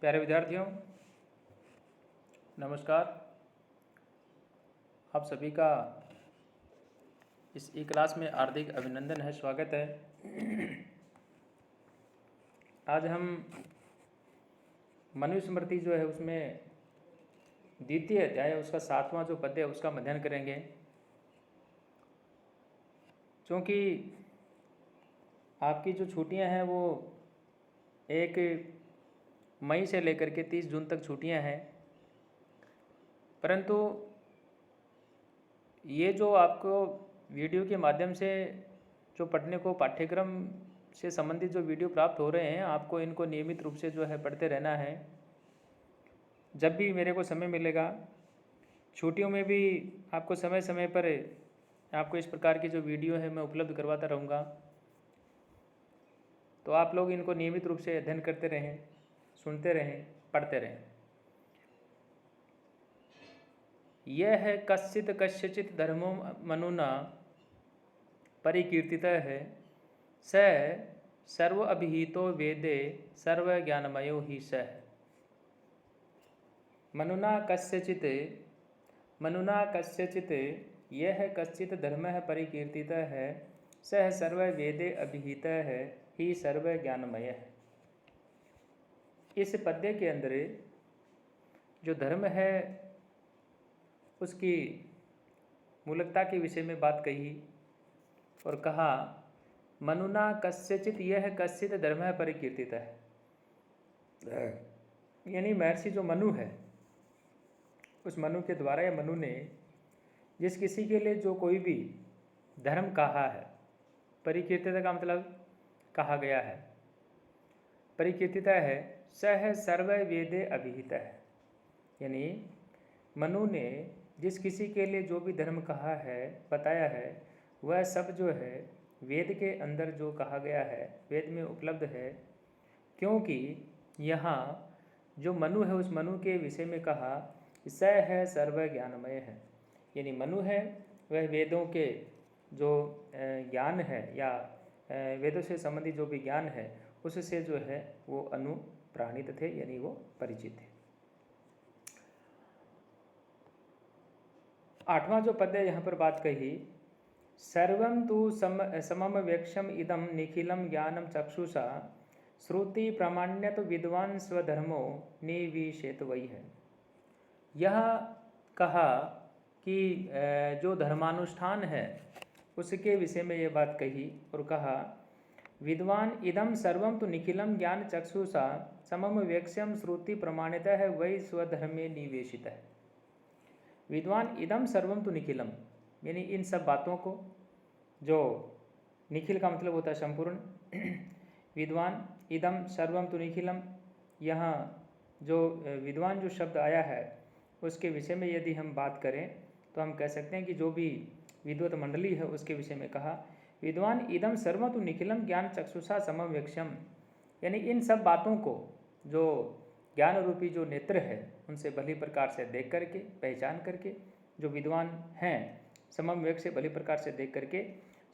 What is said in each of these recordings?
प्यारे विद्यार्थियों, नमस्कार। आप सभी का इस ई क्लास में हार्दिक अभिनंदन है, स्वागत है। आज हम मनुस्मृति जो है उसमें द्वितीय अध्याय उसका 7वां जो पद्य है उसका अध्ययन करेंगे। क्योंकि आपकी जो छुट्टियां हैं वो 1 मई से लेकर के 30 जून तक छुट्टियां हैं, परंतु ये जो आपको वीडियो के माध्यम से जो पढ़ने को पाठ्यक्रम से संबंधित जो वीडियो प्राप्त हो रहे हैं, आपको इनको नियमित रूप से जो है पढ़ते रहना है। जब भी मेरे को समय मिलेगा, छुट्टियों में भी आपको समय समय पर आपको इस प्रकार की जो वीडियो है मैं उपलब्ध करवाता रहूँगा। तो आप लोग इनको नियमित रूप से अध्ययन करते रहें, सुनते रहें, पढ़ते रहें। यह है कश्चित कस्यचित धर्मो मनुना परिकीर्तितः है, स सर्व अभिहितो वेदे सर्व ज्ञानमयो ही सः। मनुना कस्यचित यह कश्चित धर्मः परिकीर्तितः है, सः सर्व वेदे अभिहितः है ही सर्व ज्ञानमय है। इस पद्य के अंदर जो धर्म है उसकी मूलकता के विषय में बात कही और कहा मनुना कस्यचित यह कश्चित धर्म परिकीर्तित है। यानी महर्षि जो मनु है, उस मनु के द्वारा या मनु ने जिस किसी के लिए जो कोई भी धर्म कहा है, परिकीर्तित का मतलब कहा गया है, परिकीर्तित है, सह सर्व वेदे अभिहित है। यानी मनु ने जिस किसी के लिए जो भी धर्म कहा है, बताया है, वह सब जो है वेद के अंदर जो कहा गया है, वेद में उपलब्ध है। क्योंकि यहाँ जो मनु है, उस मनु के विषय में कहा स है सर्व ज्ञानमय है। यानी मनु है वह वेदों के जो ज्ञान है या वेदों से संबंधित जो भी ज्ञान है उससे जो है वो अनुप्राणित थे, यानी वो परिचित थे। 8वां जो पद्य यहाँ पर बात कही, सर्वं तु समम वेक्षम इदम निखिलम ज्ञानम चक्षुषा श्रुति प्रामाण्यत विद्वान स्वधर्मो निविशेत वही है। यह कहा कि जो धर्मानुष्ठान है उसके विषय में ये बात कही और कहा विद्वान इदम सर्वम तो निखिलम ज्ञान चक्षुषा समम वेक्ष्यम श्रुति प्रमाणित है वही स्वधर्मे निवेशित है। विद्वान इदम सर्वम तो निखिलम, यानी इन सब बातों को, जो निखिल का मतलब होता है संपूर्ण, विद्वान इदम सर्वम तो निखिलम, यहाँ जो विद्वान जो शब्द आया है उसके विषय में यदि हम बात करें तो हम कह सकते हैं कि जो भी विद्वत मंडली है उसके विषय में कहा विद्वान इदम सर्वम तो निखिलम ज्ञान चक्षुषा समम वेक्ष्यम। यानी इन सब बातों को जो ज्ञान रूपी जो नेत्र है उनसे भली प्रकार से देख करके, पहचान करके, जो विद्वान हैं समम वेग से भली प्रकार से देख करके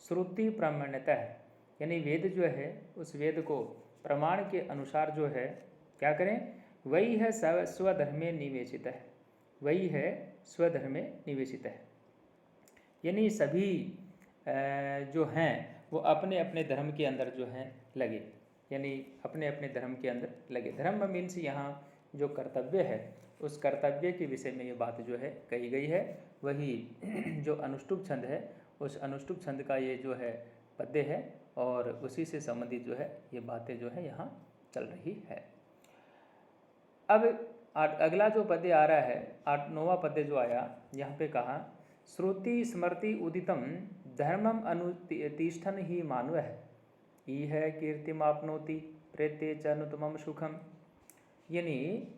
श्रुति प्रामाण्यता है, यानी वेद जो है उस वेद को प्रमाण के अनुसार जो है क्या करें, वही है स्वधर्मे निवेशित है, वही है स्वधर्मे निवेशित है। यानी सभी जो हैं वो अपने अपने धर्म के अंदर जो हैं लगे, यानी अपने अपने धर्म के अंदर लगे। धर्म मीन्स यहाँ जो कर्तव्य है उस कर्तव्य के विषय में ये बात जो है कही गई है। वही जो अनुष्टुप छंद है उस अनुष्टुप छंद का ये जो है पद्य है और उसी से संबंधित जो है ये बातें जो है यहाँ चल रही है। अब अगला जो पद्य आ रहा है, 9वां पद्य जो आया, यहाँ पे कहा श्रुति स्मृति उदितम धर्मम अनुतिष्ठन ही मानव है, है कीर्तिमाप्नोति प्रेत्य च अनुतमम सुखम। यानी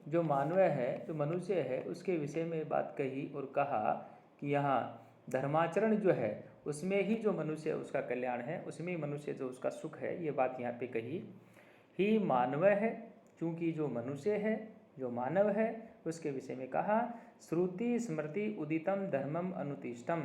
जो मानव है, जो मनुष्य है, उसके विषय में बात कही और कहा कि यहाँ धर्माचरण जो है उसमें ही जो मनुष्य उसका कल्याण है, उसमें ही मनुष्य जो उसका सुख है, ये बात यहाँ पे कही ही मानव है। चूँकि जो मनुष्य है, जो मानव है, उसके विषय में कहा श्रुति स्मृति उदितम धर्मम अनुतिष्ठम।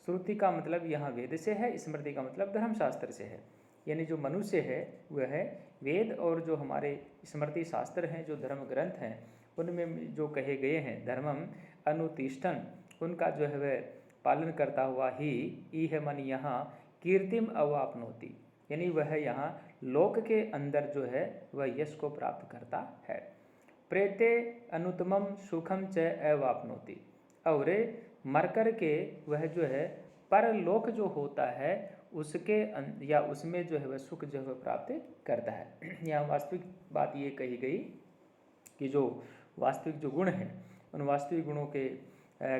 श्रुति का मतलब यहाँ वेद से है, स्मृति का मतलब धर्मशास्त्र से है। यानी जो मनुष्य है वह है वेद और जो हमारे स्मृति शास्त्र हैं, जो धर्म ग्रंथ हैं, उनमें जो कहे गए हैं धर्मम अनुतिष्ठन, उनका जो है वह पालन करता हुआ ही इह मन यहाँ कीर्तिम अवापनोति, यानी वह यहाँ लोक के अंदर जो है वह यश को प्राप्त करता है। प्रेते अनुत्तमम सुखम च अवापनोति, और मर कर के वह जो है परलोक जो होता है उसके या उसमें जो है वह सुख जो है प्राप्त करता है। यहाँ वास्तविक बात ये कही गई कि जो वास्तविक जो गुण हैं उन वास्तविक गुणों के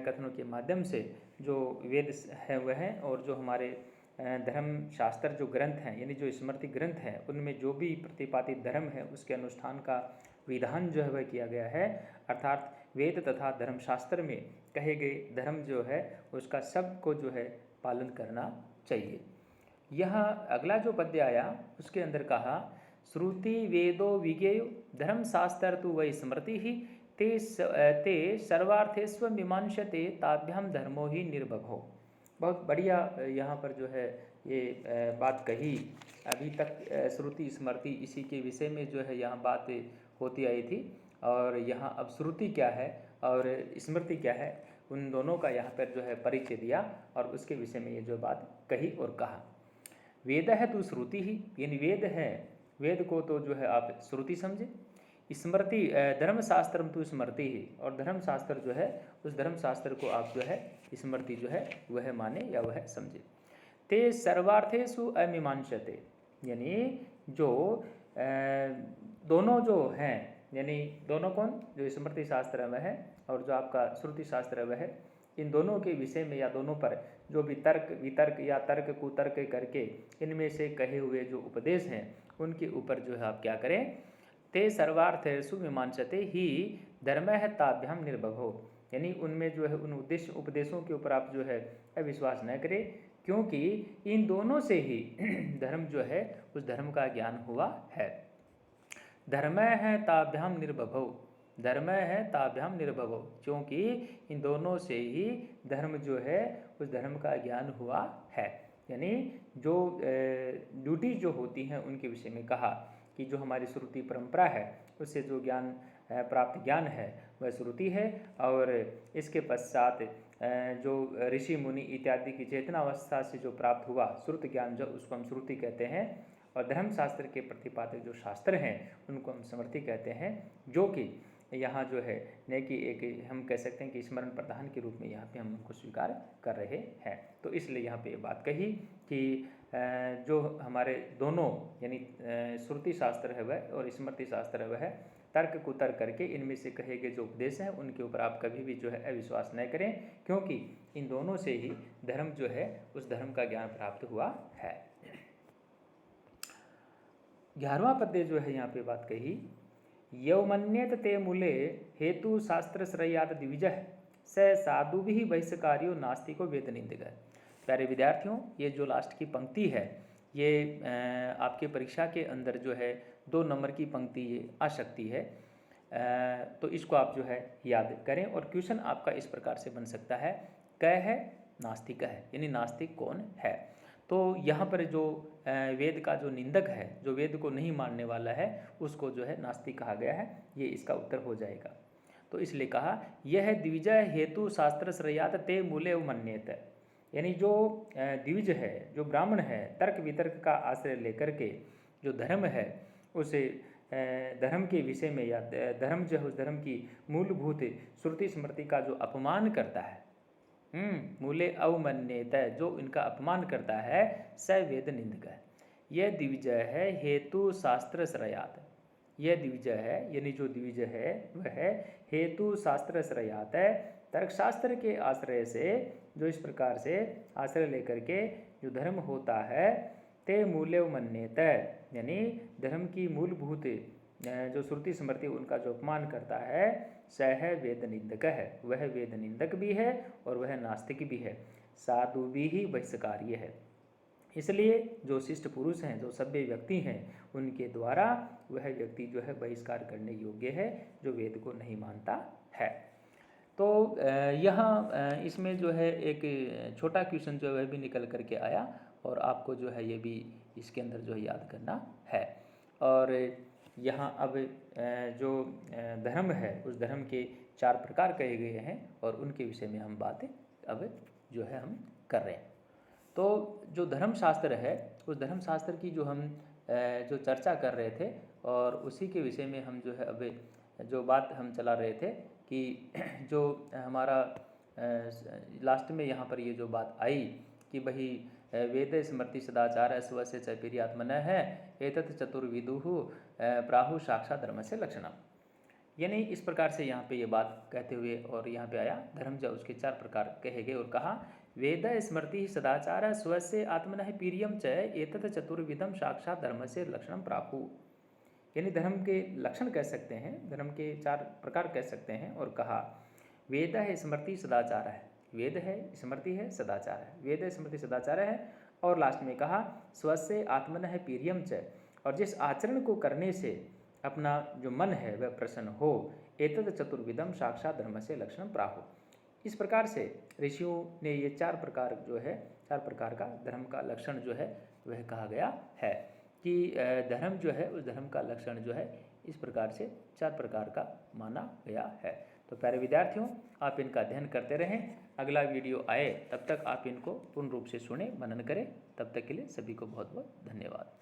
कथनों के माध्यम से जो वेद है वह है, और जो हमारे धर्म शास्त्र जो ग्रंथ हैं यानी जो स्मृति ग्रंथ हैं उनमें जो भी प्रतिपादित धर्म है उसके अनुष्ठान का विधान जो है वह किया गया है। अर्थात वेद तथा धर्मशास्त्र में कहे गए धर्म जो है उसका सबको जो है पालन करना चाहिए। यह अगला जो पद्य आया उसके अंदर कहा श्रुति वेदो विज्ञेयो धर्मशास्त्र तु वै स्मृति ही ते सर्वार्थेस्व मीमांसते ताभ्याम धर्मो ही निर्भगो। बहुत बढ़िया यहाँ पर जो है ये बात कही। अभी तक श्रुति स्मृति इसी के विषय में जो है यहाँ बात होती आई थी, और यहाँ अब श्रुति क्या है और स्मृति क्या है उन दोनों का यहाँ पर जो है परिचय दिया, और उसके विषय में ये जो बात कही और कहा। वेद है तो श्रुति ही, यानी वेद है, वेद को तो जो है आप श्रुति समझे, स्मृति धर्मशास्त्र तो स्मृति ही, और धर्मशास्त्र जो है उस धर्मशास्त्र को आप जो है स्मृति जो है वह माने या वह समझे। ते सर्वार्थेषु अमीमांसते, यानी जो दोनों जो हैं, यानी दोनों कौन, जो स्मृति शास्त्र वह है और जो आपका श्रुति शास्त्र वह है, इन दोनों के विषय में या दोनों पर जो भी तर्क वितर्क या तर्क कुतर्क करके इनमें से कहे हुए जो उपदेश हैं उनके ऊपर जो है आप क्या करें, ते सर्वार्थेषु मीमांसते ही धर्म है ताभ्याम निर्भगो, यानी उनमें जो है उन उपदेशों के ऊपर आप जो है अविश्वास न करें, क्योंकि इन दोनों से ही धर्म जो है उस धर्म का ज्ञान हुआ है। धर्म है ताभ्याम निर्भगो, धर्म है ताभ्याम निर्भगो, क्योंकि इन दोनों से ही धर्म जो है उस धर्म का ज्ञान हुआ है। यानी जो ड्यूटी जो होती हैं उनके विषय में कहा कि जो हमारी श्रुति परंपरा है उससे जो ज्ञान प्राप्त ज्ञान है वह श्रुति है, और इसके पश्चात जो ऋषि मुनि इत्यादि की चेतनावस्था से जो प्राप्त हुआ श्रुत ज्ञान जो उसको हम श्रुति कहते हैं, और धर्मशास्त्र के प्रतिपादित जो शास्त्र हैं उनको हम स्मृति कहते हैं, जो कि यहाँ जो है न कि एक हम कह सकते हैं कि स्मरण प्रधान के रूप में यहाँ पे हम उनको स्वीकार कर रहे हैं। तो इसलिए यहाँ पे ये बात कही कि जो हमारे दोनों यानी श्रुति शास्त्र है वह और स्मृति शास्त्र है वह तर्क कुतर्क करके इनमें से कहे गए जो उपदेश हैं उनके ऊपर आप कभी भी जो है अविश्वास न करें, क्योंकि इन दोनों से ही धर्म जो है उस धर्म का ज्ञान प्राप्त हुआ है। 11वां पद्य जो है यहाँ पे बात कही, यौमन्येत ते मूले हेतु शास्त्र श्रयात द्विजः स साधु भी बहिष्कार्यो नास्तिको वेद निंदक। प्यारे विद्यार्थियों, ये जो लास्ट की पंक्ति है ये आपके परीक्षा के अंदर जो है 2 नंबर की पंक्ति ये आ सकती है, तो इसको आप जो है याद करें, और क्वेश्चन आपका इस प्रकार से बन सकता है, क है नास्तिक है, यानी नास्तिक कौन है। तो यहाँ पर जो वेद का जो निंदक है, जो वेद को नहीं मानने वाला है, उसको जो है नास्तिक कहा गया है, ये इसका उत्तर हो जाएगा। तो इसलिए कहा यह द्विजय हेतु शास्त्र श्रयात ते मूले मन्येत, यानी जो द्विज है, जो ब्राह्मण है, तर्क वितर्क का आश्रय लेकर के जो धर्म है उसे धर्म के विषय में या धर्म जो है उस धर्म की मूलभूत श्रुति स्मृति का जो अपमान करता है, मूले अवमन्येत, जो इनका अपमान करता है, स वेद निंदक है। यह द्विजय है हेतु शास्त्र श्रयात, यह द्विजय है यानी जो द्विजय है वह हेतु शास्त्र श्रयात है, तर्कशास्त्र के आश्रय से जो इस प्रकार से आश्रय लेकर के जो धर्म होता है, ते मूल्य मन्येत, यानी धर्म की मूलभूत जो श्रुति स्मृति उनका जो अपमान करता है, सह वेद निंदक है, वह वेद निंदक भी है और वह नास्तिक भी है, साधु भी ही बहिष्कार्य है। इसलिए जो शिष्ट पुरुष हैं, जो सभ्य व्यक्ति हैं, उनके द्वारा वह व्यक्ति जो है बहिष्कार करने योग्य है जो वेद को नहीं मानता है। तो यहाँ इसमें जो है एक छोटा क्वेश्चन जो है वह भी निकल करके आया, और आपको जो है ये भी इसके अंदर जो है याद करना है। और यहाँ अब जो धर्म है उस धर्म के 4 प्रकार कहे गए हैं और उनके विषय में हम बातें अब जो है हम कर रहे हैं। तो जो धर्मशास्त्र है उस धर्मशास्त्र की जो हम जो चर्चा कर रहे थे और उसी के विषय में हम जो है अब जो बात हम चला रहे थे कि जो हमारा लास्ट में यहाँ पर ये जो बात आई कि भाई वेद स्मृति सदाचार स्वस्य च आत्मन है एतत् चतुर्विदुः प्राहु साक्षात धर्म से लक्षणम। यानी इस प्रकार से यहाँ पे ये बात कहते हुए और यहाँ पे आया धर्म जो उसके 4 प्रकार कहे गए और कहा वेद स्मृति सदाचार स्वस्य आत्मन पीरियम च एतत् चतुर्विधम साक्षात धर्म से लक्षणम प्राहु। यानी धर्म के लक्षण कह सकते हैं, धर्म के 4 प्रकार कह सकते हैं और कहा वेद है स्मृति सदाचार है, वेद है स्मृति है सदाचार है, वेद है स्मृति सदाचार है और लास्ट में कहा स्वस्य आत्मन है पीरियम च, और जिस आचरण को करने से अपना जो मन है वह प्रसन्न हो एतद चतुर्विधम साक्षात धर्म से लक्षणम प्राहु। इस प्रकार से ऋषियों ने ये 4 प्रकार जो है 4 प्रकार का धर्म का लक्षण जो है वह कहा गया है कि धर्म जो है उस धर्म का लक्षण जो है इस प्रकार से 4 प्रकार का माना गया है। तो प्यारे विद्यार्थियों, आप इनका अध्ययन करते रहें, अगला वीडियो आए तब तक आप इनको पूर्ण रूप से सुने मनन करें। तब तक के लिए सभी को बहुत बहुत धन्यवाद।